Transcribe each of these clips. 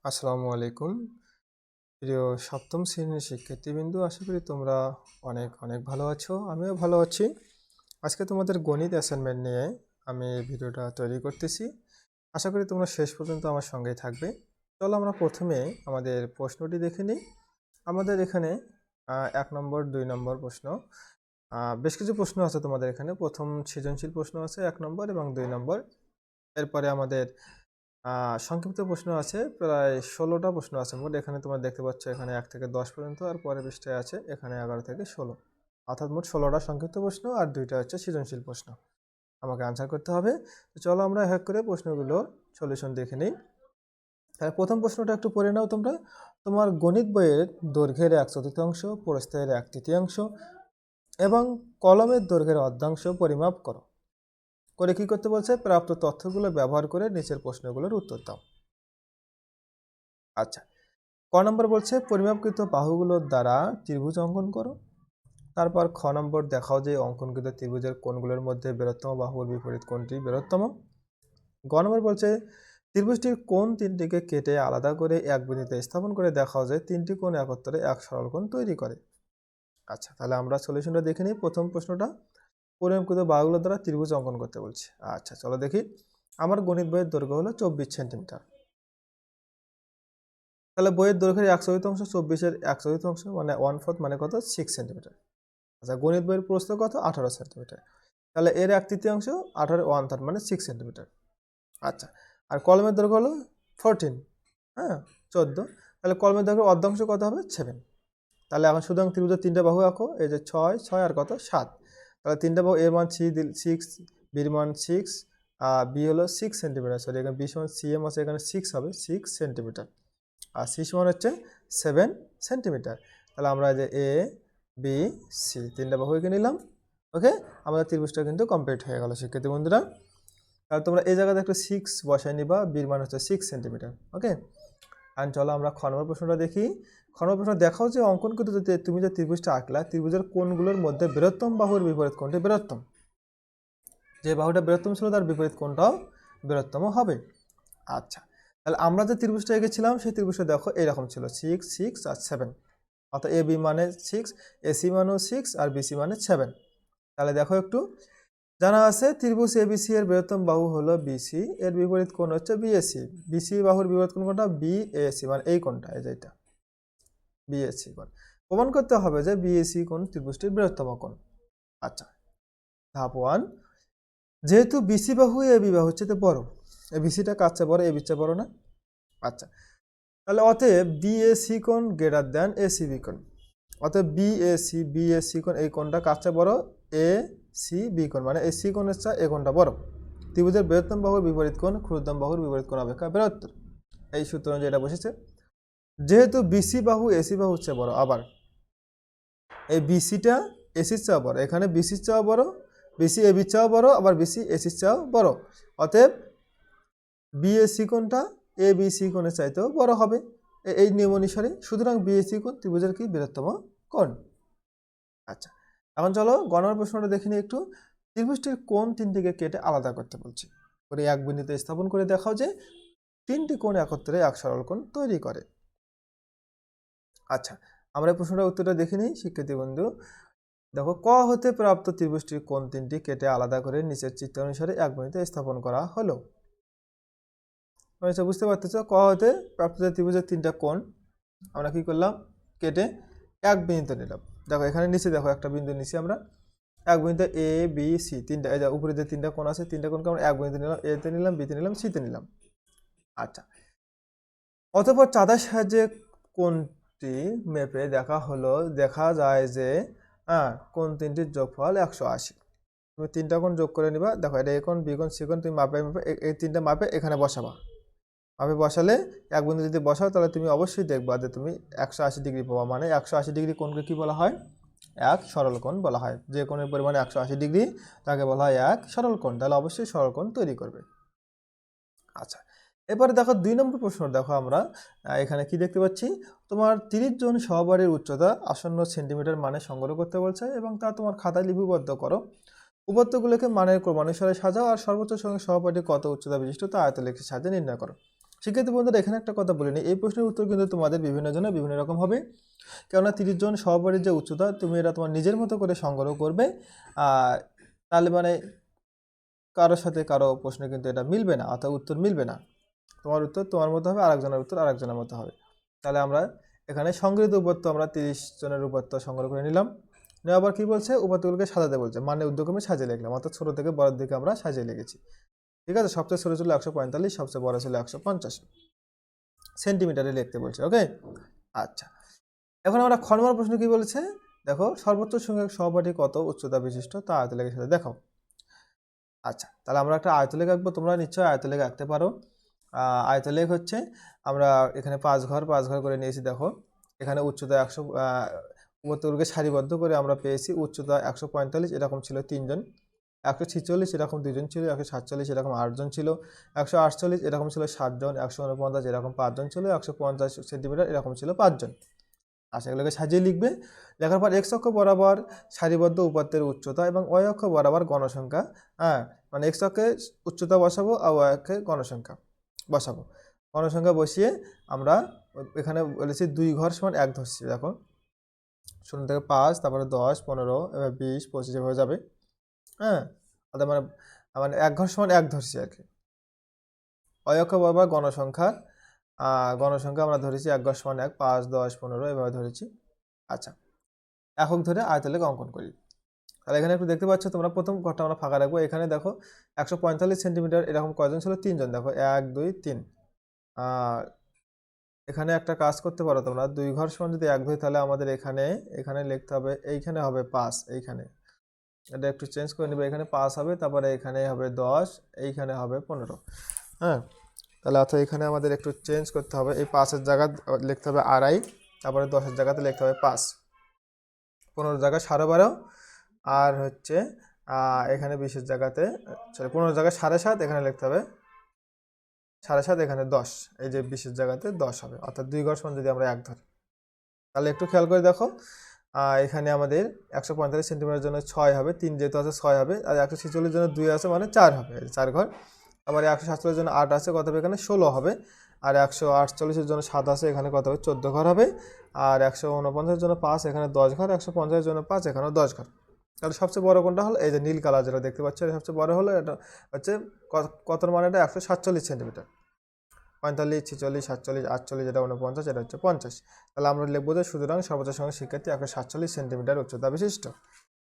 আসসালামু আলাইকুম। প্রিয় সপ্তম শ্রেণীর শিক্ষার্থীবৃন্দ, আশা করি তোমরা অনেক অনেক ভালো আছো। আমিও ভালো আছি। আজকে তোমাদের গণিত অ্যাসাইনমেন্ট নিয়ে আমি এই ভিডিওটা তৈরি করতেছি। আশা করি তোমরা শেষ পর্যন্ত আমার সঙ্গেই থাকবে। চলো আমরা প্রথমে আমাদের প্রশ্নটি দেখে নিই। আমাদের এখানে ১ নম্বর ২ নম্বর প্রশ্ন, বেশ কিছু প্রশ্ন আছে তোমাদের এখানে। প্রথম সৃজনশীল প্রশ্ন আছে ১ নম্বর এবং ২ নম্বর। এরপরে আমাদের সংক্ষিপ্ত প্রশ্ন আছে, প্রায় ১৬টা প্রশ্ন আছে মোট। এখানে তোমরা দেখতে পাচ্ছ এখানে ১ থেকে ১০ পর্যন্ত, আর পরের পৃষ্ঠায় আছে এখানে ১১ থেকে ১৬, অর্থাৎ মোট ১৬টা সংক্ষিপ্ত প্রশ্ন আর ২টা হচ্ছে সৃজনশীল প্রশ্ন আমাকে আনসার করতে হবে। তো চলো আমরা এক করে প্রশ্নগুলোর সলিউশন দেখে নিই। তাহলে প্রথম প্রশ্নটা একটু পড়ে নাও তোমরা। তোমার গণিত বইয়ের দৈর্ঘ্যের ১/৪ প্রস্থের ১/৩ এবং কলমের দৈর্ঘ্যের অর্ধাংশ পরিমাপ করো। করে কি করতে বলছে? প্রাপ্ত তথ্যগুলো ব্যবহার করে নিচের প্রশ্নগুলোর উত্তর দাও। আচ্ছা, ক নম্বর বলছে পরিমাপকৃত বাহুগুলোর দ্বারা ত্রিভুজ অঙ্কন করো। তারপর খ নম্বর দেখাও যে অঙ্কনকৃত ত্রিভুজের কোণগুলোর মধ্যে বৃহত্তম বাহুর বিপরীত কোণটি বৃহত্তম। গ নম্বর বলছে ত্রিভুজটির কোণ তিনটিকে কেটে আলাদা করে এক বিন্দুতে স্থাপন করে দেখাও যে তিনটি কোণ একত্রে এক সরল কোণ তৈরি করে। আচ্ছা, তাহলে আমরা সলিউশনটা দেখে নিই। প্রথম প্রশ্নটা, পরিমাপকৃত বাহুগুলোর দ্বারা ত্রিভুজ অঙ্কন করতে বলছে। আচ্ছা, চলো দেখি। আমার গণিত বইয়ের দৈর্ঘ্য হলো 24 সেন্টিমিটার। তাহলে বইয়ের দৈর্ঘ্যের 1/4, 24-এর 1/4 মানে 1/4 মানে কত? 6 সেন্টিমিটার। আচ্ছা, গণিত বইয়ের প্রস্থ কত? 18 সেন্টিমিটার। তাহলে এর 1/3 18 1/3 মানে 6 সেন্টিমিটার। আচ্ছা, আর কলমের দৈর্ঘ্য হলো 14, হ্যাঁ 14। তাহলে কলমের দৈর্ঘ্যের অর্ধাংশ কত হবে? 7। তাহলে এখন সুতরাং ত্রিভুজের তিনটা বাহু আঁকো। এই যে 6 6 আর কত? 7। তাহলে তিনটা বাহু, এর মান 6, বির মান 6, বি হলো 6 সেন্টিমিটার, সরি এখানে বি সমান সিএম আছে, এখানে 6 হবে 6 সেন্টিমিটার, আর সি সমান হচ্ছে 7 সেন্টিমিটার। তাহলে আমরা যে এ বি সি তিনটা বাহু এঁকে নিলাম। ওকে, আমাদের ত্রিভুজটা কিন্তু কমপ্লিট হয়ে গেল শিক্ষার্থী বন্ধুরা। তাহলে তোমরা এই জায়গাতে একটা 6 বসাই নিবা, বির মান হচ্ছে 6 সেন্টিমিটার। ওকে, আর চলো আমরা খ নম্বর প্রশ্নটা দেখি। খ নম্বর প্রশ্ন, দেখাও যে অঙ্কনকৃত তুমি যে ত্রিভুজটা আঁকলা, ত্রিভুজের কোণগুলোর মধ্যে বৃহত্তম বাহুর বিপরীত কোণটি বৃহত্তম। যে বাহুটা বৃহত্তম ছিল তার বিপরীত কোণটাও বৃহত্তম হবে। আচ্ছা, তাহলে আমরা যে ত্রিভুজটা এঁকেছিলাম সেই ত্রিভুজটা দেখো এইরকম ছিল, 6 6 আর 7, অর্থাৎ এ বি মানে 6, এসি মানেও 6 আর বিসি মানে 7। তাহলে দেখো একটু, জানা আছে ত্রিভুজ এবিসি এর বৃহত্তম বাহু হলো বিসি, এর বিপরীত কোণ হচ্ছে বিএসি। বিসি বাহুর বিপরীত কোণ কোনটা? বিএসি, মানে এই কোণটা, এই যে এটা বিএসি কোণ। প্রমাণ করতে হবে যে বিএসি কোণ ত্রিভুজটির বৃহত্তম কোণ। আচ্ছা, ধাপ 1, যেহেতু বিসি বাহু এবি বাহুর চেয়ে বড়, এই বিসিটা কার চেয়ে বড়? এবি চেয়ে বড় না? আচ্ছা, তাহলে অতএব বিএসি কোণ গ্রেটার দ্যান এসিবি কোণ। অতএব বিএসি কোণ, এই কোণটা কার চেয়ে বড়? এ সি বি কোণ, মানে এই সি কোণের চেয়ে এ কোণটা বড়। ত্রিভুজের বৃহত্তম বাহুর বিপরীত কোণ ক্ষুদ্রতম বাহুর বিপরীত কোণ অপেক্ষা বৃহত্তর। এই সূত্র অনুযায়ী এটা বসেছে। যেহেতু বিসি বাহু এসি বাহুর চেয়ে বড়, আবার এই বিসিটা এসির চেয়েও বড়, এখানে বিসির চেয়েও বড়, বিসি এবির চেয়েও বড়, আবার বিসি এসির চেয়েও বড়। অতএব বিএসি কোণটা এ বিসি কোণের চাইতেও বড় হবে এই নিয়ম অনুসারে। সুতরাং বিএসি কোণ ত্রিভুজের কি? বৃহত্তম কোণ। আচ্ছা, এখন চলো গণনার প্রশ্নটা দেখে নিই একটু। ত্রিভুজটির কোণ তিনটিকে কেটে আলাদা করতে বলছি, করে এক বিন্দুতে স্থাপন করে দেখাও যে তিনটি কোণ একত্রে এক সরল কোণ তৈরি করে। আচ্ছা, আমরা এই প্রশ্নটার উত্তরটা দেখে নিই শিক্ষার্থী বন্ধু। দেখো, ক হতে প্রাপ্ত ত্রিভুজটির কোণ তিনটি কেটে আলাদা করে নিচের চিত্র অনুসারে এক বিন্দুতে স্থাপন করা হলো। বুঝতে পারতেছ, ক হতে প্রাপ্ত ত্রিভুজের তিনটা কোণ আমরা কি করলাম? কেটে এক বিন্দুতে নিলাম। দেখো এখানে নিচে দেখো একটা বিন্দু নিচে আমরা এক বিন্দুতে এ বি সি তিনটা, এই যে উপরে যে তিনটা কোণ আছে তিনটা কোণকে আমরা এক বিন্দুতে নিলাম, এ তে নিলাম, বিতে নিলাম, সিতে নিলাম। আচ্ছা, অতঃপর চাঁদার সাহায্যে কোণটি মেপে দেখা যায় যে কোণ তিনটির যোগফল 180। তুমি তিনটা কোণ যোগ করে নিবা। দেখো এটা এ কোণ, বি কোণ, সি কোণ, তুমি মাপে এই তিনটা মাপে এখানে বসাবা। মাপে বসালে এক বিন্দু যদি বসাও তাহলে তুমি অবশ্যই দেখবা যে তুমি 180 ডিগ্রি পাবা। মানে 180 ডিগ্রি কোণকে কি বলা হয়? এক সরল কোণ বলা হয়। যে কোণের পরিমাণ 180 ডিগ্রি তাকে বলা হয় এক সরল কোণ। তাহলে অবশ্যই সরল কোণ তৈরি করবে। আচ্ছা, এবারে দেখো 2 নম্বর প্রশ্ন। দেখো আমরা এখানে কি দেখতে পাচ্ছি, তোমার 30 জন সহপাঠীর উচ্চতা আসন্ন সেন্টিমিটার মানে সংগ্রহ করতে বলছে এবং তা তোমার খাতায় লিপিবদ্ধ করো। উপত্যগুলোকে মানের ক্রমানুসারে সাজাও আর সর্বোচ্চ সঙ্গে সহপাঠী কত উচ্চতা বিশিষ্ট তা আয়তলেখের সাহায্যে নির্ণয় করো। শিক্ষার্থী বন্ধুরা এখানে একটা কথা বলে নিই, এই প্রশ্নের উত্তর কিন্তু তোমাদের বিভিন্ন জনের বিভিন্ন রকম হবে, কেননা 30 জন সহপাঠীর যে উচ্চতা তুমি এটা তোমার নিজের মতো করে সংগ্রহ করবে, তাহলে মানে কারোর সাথে কারো প্রশ্নে কিন্তু এটা মিলবে না, অর্থাৎ উত্তর মিলবে না। তোমার উত্তর তোমার মতো হবে, আরেকজনের উত্তর আরেকজনের মতো হবে। তাহলে আমরা এখানে সংগৃহীত উপাত্ত আমরা 30 জনের উপাত্ত সংগ্রহ করে নিলাম। আবার কি বলছে, উপাত্তগুলোকে সাজাতে বলছে, মানে উদ্যক্রমে সাজিয়ে লিখলাম, অর্থাৎ ছোট থেকে বড়ের দিকে আমরা সাজিয়ে লিখেছি। ঠিক আছে, সবচেয়ে ছোট ছিল 145, সবচেয়ে বড় ছিল 150 সেন্টিমিটারে লিখতে বলছে। ওকে, আচ্ছা, এখন আমরা খ নম্বর প্রশ্ন কি বলেছে, দেখো সর্বোচ্চ সংখ্যক সহপাঠী কত উচ্চতা বিশিষ্ট তা আয়তলেখের সাথে দেখাও। আচ্ছা, তাহলে আমরা একটা আয়তলেখ আঁকবো, তোমরা নিশ্চয়ই আয়তলেখ আঁকতে পারো। আয়তলেখ হচ্ছে আমরা এখানে 5 ঘর করে নিয়েছি। দেখো এখানে উচ্চতা 100, উপাত্তগুলোকে সারিবদ্ধ করে আমরা পেয়েছি উচ্চতা 145 এরকম ছিল 3 জন, 146 এরকম 2 জন ছিল, 147 এরকম 8 জন ছিল, 148 এরকম ছিল 7 জন, 149 এরকম 5 জন ছিল, 150 সেন্টিমিটার এরকম ছিল 5 জন। আচ্ছা, এগুলোকে সাজিয়ে লিখবে। লেখার পর এক্স অক্ষ বরাবর সারিবদ্ধ উপাত্তের উচ্চতা এবং ওয়াই অক্ষ বরাবর গণসংখ্যা, মানে এক্স অক্ষে উচ্চতা বসাবো আর ওয়াই অক্ষে গণসংখ্যা বসাবো। গণসংখ্যা বসিয়ে আমরা এখানে বলেছি 2 ঘর সমান 1 ধরছি। দেখো 0 থেকে 5, তারপরে 10, 15, এবার 20, 25 এভাবে যাবে। অর্থাৎ মানে 1 ঘর সমান 1 ধরছি আর কি। ওয়াই অক্ষ বরাবর গণসংখ্যা আমরা ধরেছি 1 ঘর সমান 1, 5, 10, 15 এভাবে ধরেছি। আচ্ছা, একক ধরে আয়তলেখ অঙ্কন করি। তাহলে এখানে একটু দেখতে পাচ্ছ তোমরা, প্রথম ঘরটা আমরা ফাঁকা রাখবো। এখানে দেখো 145 সেন্টিমিটার এরকম কয়জন ছিল, 3 জন। দেখো 1, 2, 3। এখানে একটা কাজ করতে পারো তোমরা, 2 ঘর সমান যদি 1 ধরি তাহলে আমাদের এখানে লিখতে হবে, এইখানে হবে 5, এইখানে এটা একটু চেঞ্জ করে নেবে, এখানে 5 হবে, তারপরে এখানে হবে 10, এইখানে হবে 15। তাহলে অর্থাৎ এখানে আমাদের একটু চেঞ্জ করতে হবে, এই 5-এর জায়গায় লিখতে হবে 2.5, তারপরে 10-এর জায়গাতে লিখতে হবে 5, 15 জায়গায় 12.5, আর হচ্ছে এখানে 20-এর জায়গাতে 15 জায়গায় 7.5, এখানে লিখতে হবে 7.5, এখানে 10, এই যে 20-এর জায়গাতে 10 হবে, অর্থাৎ 2 ঘর সমান যদি আমরা 1 ধরি। তাহলে একটু খেয়াল করে দেখো, এখানে আমাদের 145 সেন্টিমিটারের জন্য 6 হবে, 3 যেহেতু আছে 6 হবে, আর 146 জন্য 2 আছে মানে 4 হবে, 4 ঘর। আবার 147 জন্য 8 আছে, কত হবে এখানে 16 হবে, আর 148-এর জন্য 7 আছে, এখানে কত হবে 14 ঘর হবে, আর 149-এর জন্য 5, এখানে 10 ঘর, 150-এর জন্য 5, এখানেও 10 ঘর। তাহলে সবচেয়ে বড় কোনটা হলো, এই যে নীল কালার যেটা দেখতে পাচ্ছ, এটা সবচেয়ে বড় হলো, এটা হচ্ছে কত মানে এটা 147 সেন্টিমিটার। 45, 46, 47, 48, এটা 49, এটা হচ্ছে 50। তাহলে আমরা লিখবো যে সুতরাং সর্বোচ্চ সংখ্যক শিক্ষার্থী 147 সেন্টিমিটার উচ্চতা বিশিষ্ট।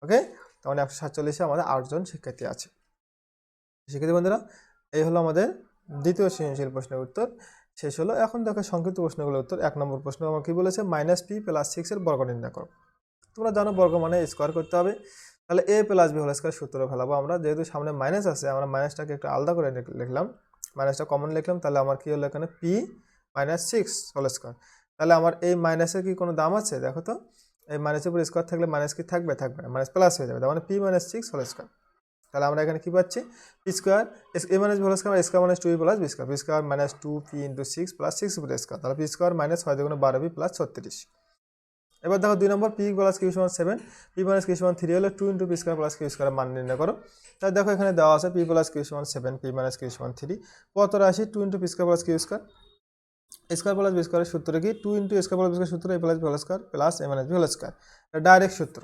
ওকে, তাহলে 147-এ আমাদের 8 জন শিক্ষার্থী আছে। শিক্ষার্থী বন্ধুরা, এই হলো আমাদের দ্বিতীয় সৃজনশীল প্রশ্নের উত্তর শেষ হলো। এখন দেখো সংক্ষিপ্ত প্রশ্নগুলোর উত্তর। 1 নম্বর প্রশ্ন আমার কি বলেছে, -p + 6 এর বর্গ নির্ণয় করো। তোমরা জানো বর্গ মানে স্কোয়ার করতে হবে। তাহলে a + b হোল স্কোয়ার সূত্র ফেলাবো আমরা, যেহেতু সামনে মাইনাস আছে আমরা মাইনাসটাকে একটু আলাদা করে লিখলাম, মাইনাসটা কমন লিখলাম। তাহলে আমার কি হলো এখানে p - 6 হোল স্কোয়ার। তাহলে আমার এই মাইনাসের কি কোনো দাম আছে, দেখো তো, এই মাইনাসের উপর স্কোয়ার থাকলে মাইনাস কি থাকবে, থাকবে না, মাইনাস প্লাস হয়ে যাবে, তার মানে p - 6 হোল স্কোয়ার। তাহলে আমরা এখানে কি পাচ্ছি, p square a - b whole square, square - 2b + b square, p square - 2p × 6 + 6 square. তাহলে p স্কোয়ার - 6 × 12b + 36। এবার দেখো 2 নম্বর, p + q = 7, p - q = 3 হলে 2 × p স্কোয়ার + q স্কোয়ারের মান নির্ণয় করো। তাই দেখো এখানে দেওয়া আছে p + q = 7, p - q = 3, কত রাশি 2 × p square + q square. Square + b স্কোয়ারের সূত্র কি, 2 × a স্কোয়ার + b স্কোয়ার সূত্র, a + b whole square + a - b whole square, এটা ডাইরেক্ট সূত্র।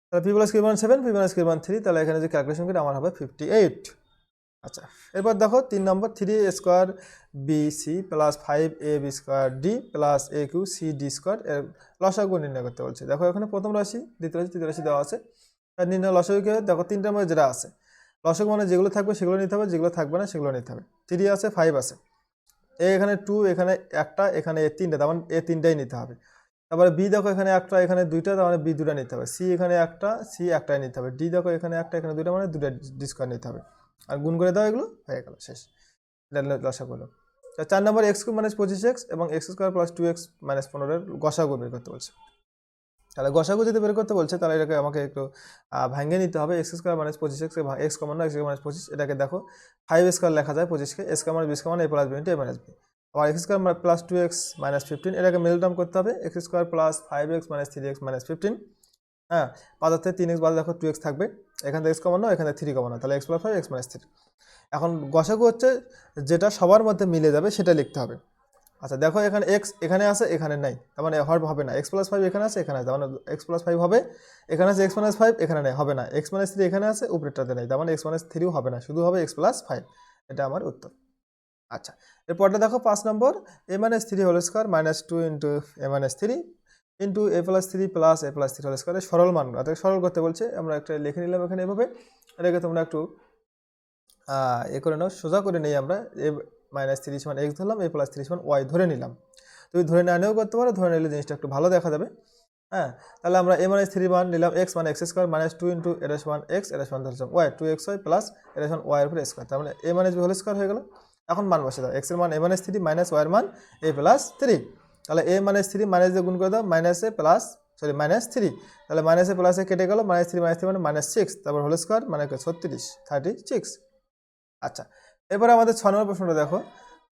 তাহলে p + q = 7, p - q = 3, তাহলে এখানে যে ক্যালকুলেশন করি আমার হবে 58। আচ্ছা, এরপর দেখো 3 নম্বর, 3a square bc + 5ab square d + aq cd square এর লসাগু নির্ণয় করতে বলছে। দেখো এখানে প্রথম রাশি, দ্বিতীয় রাশি, তৃতীয় রাশি দেওয়া আছে। আর নির্ণয় লসাগু কি হবে, দেখো 3টার মধ্যে যেটা আছে লসাগু মানে যেগুলো থাকবে সেগুলো নিতে হবে, যেগুলো থাকবে না সেগুলো নিতে হবে। 3 আছে, 5 আছে, এখানে 2, এখানে একটা, এখানে 3টা, তার মানে 3টাই নিতে হবে। তারপরে বি দেখো এখানে একটা, এখানে 2টা, তার মানে বি 2টা নিতে হবে। সি এখানে একটা, সি একটাই নিতে হবে। ডি দেখো এখানে একটা, এখানে 2টা, মানে 2টা ডি স্কোয়ার নিতে হবে। আর গুণ করে দাও, এগুলো হয়ে গেল, শেষ। লসাগু হলো। 4 নম্বর, x³ - 25x এবং x² + 2x - 15 এর গসাগু বের করতে বলছে। তাহলে গসাগু যদি বের করতে বলছে তাহলে এটাকে আমাকে একটু ভাঙিয়ে নিতে হবে। x² - 25x, x কমন না, x² - 25, এটাকে দেখো 5² লেখা যায় 25কে, s = b = a + b × a - b। আবার x² + 2x - 15, এটাকে মিডল টার্ম করতে হবে, x² + 5x - 3x - 15 হ্যাঁ 5 থেকে 3x বাদে দেখো 2x থাকবে, এখান থেকে x কমানো, এখানে 3 কমানো, তাহলে x প্লাস 5 x মাইনাস 3। এখন গসাগু হচ্ছে যেটা সবার মধ্যে মিলে যাবে সেটা লিখতে হবে। আচ্ছা দেখো এখানে x এখানে আছে এখানে নাই, তার মানে হবে না। x প্লাস 5 এখানে আছে এখানে আছে, তার মানে x প্লাস 5 হবে, এখানে আছে x মাইনাস 5 এখানে নেই, হবে না। x মাইনাস 3 এখানে আছে উপরেরটাতে নেই, তার মানে x মাইনাস 3ও হবে না, শুধু হবে x প্লাস 5। এটা আমার উত্তর। আচ্ছা এরপরটা দেখো 5 নম্বর, a minus 3 whole square minus 2 into a minus 3 into a plus 3 plus a plus 3 whole স্কোয়ারের সরল মান, অর্থাৎ সরল করতে বলছে। আমরা একটা লিখে নিলাম এখানে এভাবে, এটাকে তোমরা একটু এ করে নাও, সোজা করে নেই আমরা। a মাইনাস 3 সমান x ধরলাম, a প্লাস 3 সমান y ধরে নিলাম। তুমি ধরে না নিয়েও করতে পারো, ধরে নিলে জিনিসটা একটু ভালো দেখা যাবে। হ্যাঁ তাহলে আমরা a মাইনাস 3 মান নিলাম x মানে x স্কোয়ার মাইনাস 2 ইন্টু এটা সমান x, এটা সমান ধরলাম y 2xy প্লাস এটা সমান y এর উপরে স্কোয়ার, তার মানে a minus b whole square হয়ে গেল। এখন মান বসে দাও, x এর মান a মাইনাস 3 মাইনাস y এর মান a প্লাস 3, তাহলে a মাইনাস 3 মাইনাস দিয়ে গুণ করে দাও, মাইনাস a প্লাস মাইনাস 3, তাহলে মাইনাস a প্লাস এ কেটে গেল, মাইনাস 3 মানে মাইনাস 6, তারপর হোল স্কোয়ার মানে 36। আচ্ছা এরপরে আমাদের 6 নম্বর প্রশ্নটা দেখো,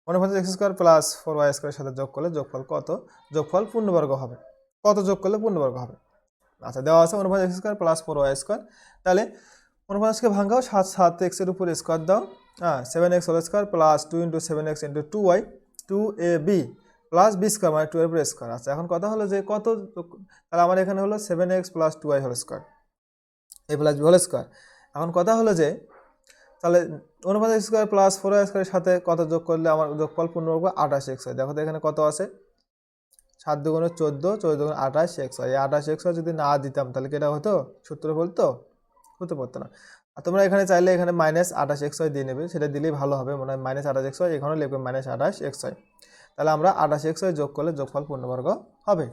মনে হচ্ছে x স্কোয়ার প্লাস 4y স্কোয়ারের সাথে যোগ করলে যোগফল কত? যোগফল পূর্ণবর্গ হবে, কত যোগ করলে পূর্ণবর্গ হবে? আচ্ছা দেওয়া আছে অনুপাত x square plus 4y square, তাহলে অনুপাতকে ভাঙাও, 7 এর উপর স্কোয়ার দাও, 7x whole square plus 2 into 7x into 2y 2ab plus b square মানে 2 এর উপর স্কোয়ার। আচ্ছা এখন কথা হলো যে কত, তাহলে আমার এখানে হলো 7x plus 2y whole square a plus b whole square. এখন কথা হলো যে তাহলে অনুপাত x স্কোয়ার প্লাস 4y স্কোয়ারের সাথে কত যোগ করলে আমার যোগফল পূর্ণবর্গ 28x হয়। দেখো তো এখানে কত আছে, 7 দুগুণে 14, 14 দুগুণে 28x হয়। এই 28x যদি না দিতাম তাহলে কি এটা হতো, সূত্র বলতো? হতে পারতো না। আর তোমরা এখানে চাইলে এখানে মাইনাস 28x দিয়ে নেবে, সেটা দিলেই ভালো হবে, মনে হয় মাইনাস 28x, এখানেও লিখবে মাইনাস 28x। তাহলে আমরা 28x যোগ করলে যোগফল পূর্ণবর্গ হবে।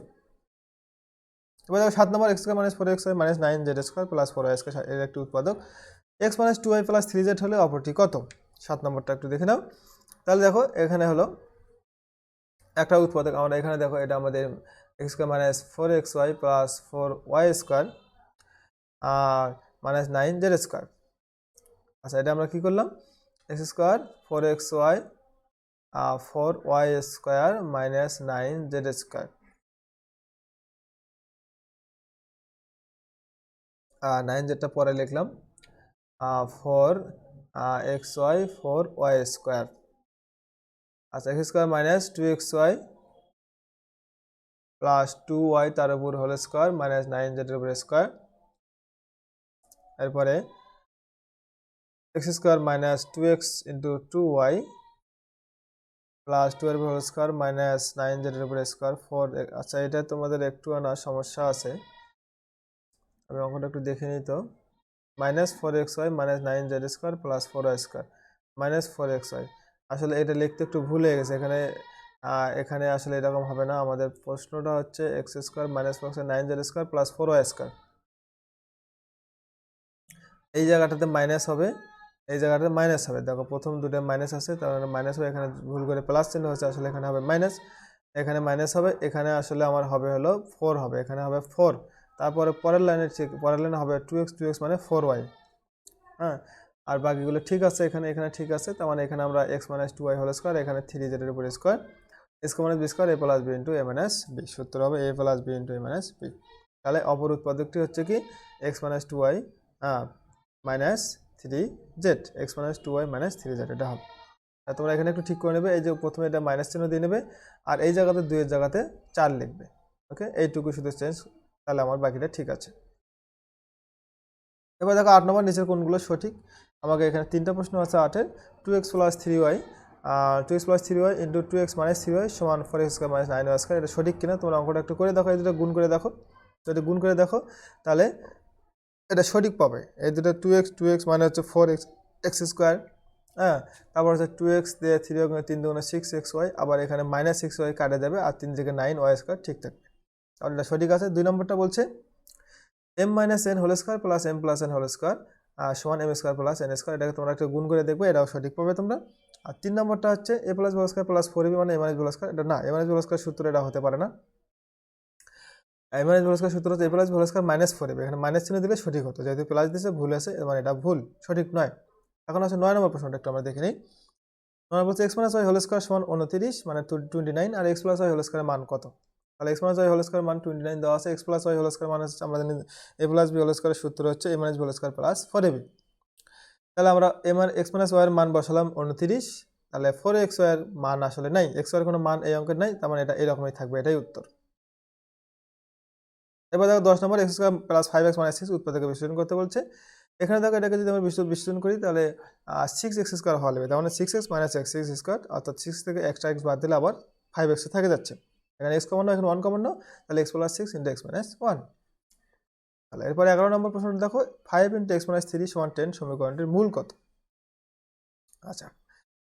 এবার দেখো 7 নম্বর, x square minus 4x minus 9z square plus 4y square এর একটি উৎপাদক x minus 2y plus 3z হলে অপরটি কত? 7 নম্বরটা একটু দেখে নাও। তাহলে দেখো এখানে হলো একটা উৎপাদক, আমরা এখানে দেখো এটা আমাদের x square minus 4xy plus 4y square আর মাইনাস 9z স্কোয়ার। আচ্ছা এটা আমরা কি করলাম, x square 4xy 4y square minus 9z square, 9zটা পরে লিখলাম, 4xy 4y স্কোয়ার। আচ্ছা x square minus 2xy plus 2y তার উপর হোল স্কোয়ার মাইনাস 9z এর উপর স্কোয়ার। এরপরে x square minus 2x into 2y plus 2 এর উপর হোল স্কোয়ার মাইনাস 9z এর উপর স্কোয়ার 4। আচ্ছা এটা তোমাদের একটু না সমস্যা আছে, আমি অঙ্কটা একটু দেখে নিই তো। Minus 4xy minus 9z square plus 4y square minus 4xy, আসলে এটা লিখতে একটু ভুল হয়ে গেছে এখানে। এখানে আসলে এরকম হবে না, আমাদের প্রশ্নটা হচ্ছে x square minus 9z square plus 4y square. এই জায়গাটাতে মাইনাস হবে, এই জায়গাটাতে মাইনাস হবে, দেখো প্রথম দুটো মাইনাস আছে, তার মানে মাইনাস হবে, এখানে ভুল করে প্লাস চিহ্ন হচ্ছে, আসলে এখানে হবে মাইনাস, এখানে মাইনাস হবে, এখানে আসলে আমার হবে হলো 4 হবে, এখানে হবে 4। তারপরে পরের লাইনে হবে 2x মানে 4y। হ্যাঁ আর বাকিগুলো ঠিক আছে, এখানে ঠিক আছে, তার মানে এখানে আমরা x minus 2y whole square, এখানে 3z এর উপর square, square minus b square a plus b into a minus b, সূত্র হবে a plus b into a minus b. তাহলে অপর উৎপাদকটি হচ্ছে কি x minus 2y minus 3z, x minus 2y minus 3z, এটা হবে। আর তোমরা এখানে একটু ঠিক করে নেবে, এই যে প্রথমে এটা মাইনাস চিহ্ন দিয়ে নেবে আর এই জায়গাতে 2 এর জায়গাতে 4 লিখবে, ওকে এইটুকু শুধু চেঞ্জ, তাহলে আমার বাকিটা ঠিক আছে। এবার দেখো 8 নম্বর, নিচের কোনগুলো সঠিক? আমাকে এখানে 3টা প্রশ্ন আছে 8-এর। 2x plus 3y 2x plus 3y into 2x minus 3y সমান 4x square minus 9y square, এটা সঠিক কিনা তোমরা অঙ্কটা একটু করে দেখো, এই দুটো গুণ করে দেখো, যদি গুণ করে দেখো তাহলে এটা সঠিক পাবে। এই দুটো 2x মানে হচ্ছে 4x স্কোয়ার, হ্যাঁ তারপর হচ্ছে 2x দিয়ে 3 3 দুগুণে 6xy, আবার এখানে মাইনাস 6y কাটে যাবে আর 3 থেকে 9y স্কোয়ার ঠিক থাকবে, তাহলে এটা সঠিক আছে। 2 নম্বরটা বলছে m minus n whole square plus m plus n whole square সমান m square plus n square, এটাকে তোমরা একটু গুণ করে দেখবে, এটাও সঠিক পাবে তোমরা। আর 3 নম্বরটা হচ্ছে a plus b square plus 4ab মানে a মাইনাস বি স্কোয়ার, এটা না, a মাইনাস বি স্কোয়ার সূত্র এটা হতে পারে না, a মাইনাস বি স্কোয়ার সূত্র হচ্ছে a plus b square minus 4ab, এখানে মাইনাস চিহ্ন দিলে সঠিক হতো, যেহেতু প্লাস দিয়েছে ভুল আছে, মানে এটা ভুল, সঠিক নয়। এখন আছে 9 নম্বর প্রশ্নটা একটু আমরা দেখে নিই। 9 বলছে x minus y whole square সমান 29 মানে 29 আর x প্লাস y হোল স্কোয়ারের মান কত? তাহলে x minus y whole square মান 29 দেওয়া আছে, x plus y whole square মান হচ্ছে আমরা জানি এ প্লাস বি হোল স্কোয়ারের সূত্র হচ্ছে A minus B whole square plus 4ab। তাহলে আমরা এক্স মাইনাস ওয়াই এর মান বসালাম 29, তাহলে 4x ওয়াই এর মান আসলে নাই, এক্স ওয়াই এর কোনো মান এই অঙ্কের নাই, তার মানে এটা এরকমই থাকবে, এটাই উত্তর। এবার দেখো 10 নম্বর X square plus 5x minus 6 উৎপাদকে বিশ্লেষণ করতে বলছে। এখানে দেখো এটাকে যদি আমরা বিশ্লেষণ করি তাহলে 6x স্কোয়ার হওয়া লাগবে, তার মানে 6x মাইনাস x স্কোয়ার, অর্থাৎ 6 থেকে এক্সট্রা x বাদ দিলে আবার 5x থেকে যাচ্ছে, এখানে x কমন না, এখানে 1 কমন না, তাহলে x plus 6 into x minus 1। তাহলে এরপরে 11 নম্বর প্রশ্নটা দেখো 5 ইন্টু x মাইনাস 3 সমান 10 সমীকরণটির মূল কত? আচ্ছা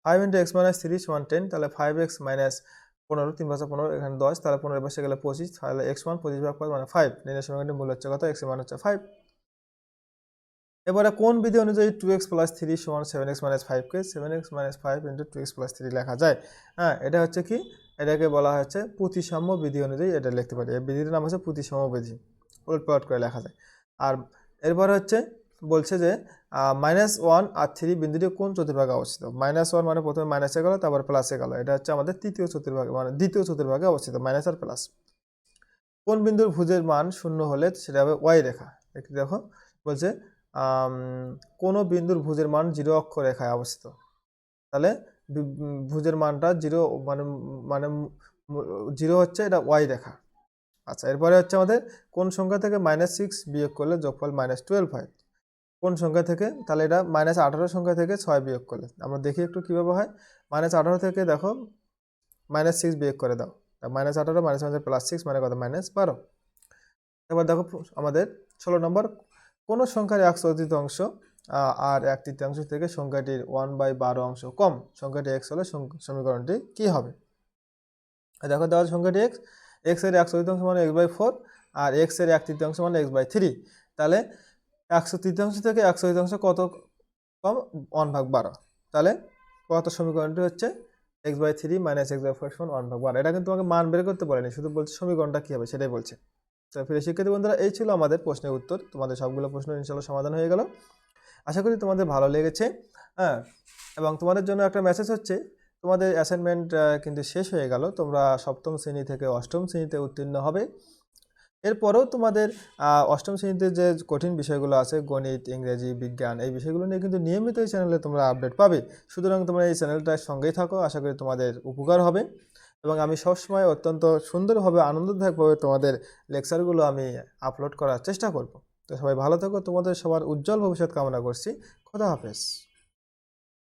5 ইন্টু x মাইনাস 3 সমান 10, তাহলে 5x মাইনাস 15, 3 ভাগ 15, এখানে 10, তাহলে 15 বসে গেলে 25, তাহলে x1 25 ভাগ 5 মানে 5, নির্ণয় সমীকরণটির মূল হচ্ছে কত? x এর মান হচ্ছে 5। এবারে কোন বিধি অনুযায়ী 2x প্লাস 3 সমান 7x মাইনাস 5 কে 7x minus 5 into 2x plus 3 লেখা যায়? হ্যাঁ, এটা হচ্ছে কি, এটাকে বলা হচ্ছে প্রতিসাম্য বিধি অনুযায়ী এটা লিখতে পারি, এই বিধিটার নাম হচ্ছে প্রতিসাম্য বিধি, উলট পালট করে লেখা যায়। আর এরপর হচ্ছে বলছে যে -1 আর 3 বিন্দুটি কোন চতুর্ভাগে অবস্থিত? -1 মানে প্রথমে মাইনাসে গেল, তারপর প্লাসে গেল, এটা হচ্ছে আমাদের তৃতীয় চতুর্ভাগে মানে দ্বিতীয় চতুর্ভাগে অবস্থিত, মাইনাস আর প্লাস। কোন বিন্দুর ভুজের মান 0 হলে সেটা হবে ওয়াই রেখা? একটু দেখো, বলছে কোন বিন্দুর ভুজের মান 0 অক্ষ রেখায় অবস্থিত, তাহলে ভুজের মানটা 0 মানে মানে 0 হচ্ছে, এটা ওয়াই রেখা। আচ্ছা, এরপরে হচ্ছে আমাদের কোন সংখ্যা থেকে -6 বিয়োগ করলে যোগফল -12 হয়? কোন সংখ্যা থেকে? তাহলে এটা -18 সংখ্যা থেকে 6 বিয়োগ করলে, আমরা দেখি একটু কীভাবে হয়। -18 থেকে দেখো -6 বিয়োগ করে দাও, -18 মাইনাস +6 মানে কত? -12। এবার দেখো আমাদের 16 নম্বর, কোনো সংখ্যার 1/4 আর 1/3 থেকে সংখ্যাটির 1/12 অংশ কম, সংখ্যাটি x হলে সমীকরণটি কি হবে? দেখো দেওয়া সংখ্যাটি x এর 1/4 মানে x/4 আর x এর 1/3 মানে x/3, তাহলে 1/3 থেকে 1/4 কত কম? 1/12, তাহলে কত সমীকরণটি হচ্ছে x/3 মাইনাস x/4 সমান 1/12। এটা কিন্তু তোমাকে মান বের করতে বলেনি, শুধু বলছে সমীকরণটা কী হবে সেটাই বলছে। তো প্রিয় শিক্ষার্থী বন্ধুরা, এই ছিল আমাদের প্রশ্নের উত্তর, তোমাদের সবগুলো প্রশ্ন ইনশাআল্লাহ সমাধান হয়ে গেল, আশা করি তোমাদের ভালো লেগেছে। হ্যাঁ, এবং তোমাদের জন্য একটা মেসেজ হচ্ছে, তোমাদের অ্যাসাইনমেন্ট কিন্তু শেষ হয়ে গেল, তোমরা সপ্তম শ্রেণী থেকে অষ্টম শ্রেণীতে উত্তীর্ণ হবে। এরপরেও তোমাদের অষ্টম শ্রেণীতে যে কঠিন বিষয়গুলো আছে, গণিত, ইংরেজি, বিজ্ঞান, এই বিষয়গুলো নিয়ে কিন্তু নিয়মিত এই চ্যানেলে তোমরা আপডেট পাবে। সুতরাং তোমরা এই চ্যানেলটার সঙ্গেই থাকো, আশা করি তোমাদের উপকার হবে। এবং আমি সবসময় অত্যন্ত সুন্দরভাবে আনন্দদায়কভাবে তোমাদের লেকচারগুলো আমি আপলোড করার চেষ্টা করব। তো সবাই ভালো থাকো, তোমাদের সবার উজ্জ্বল ভবিষ্যৎ কামনা করছি। খোদা হাফেজ।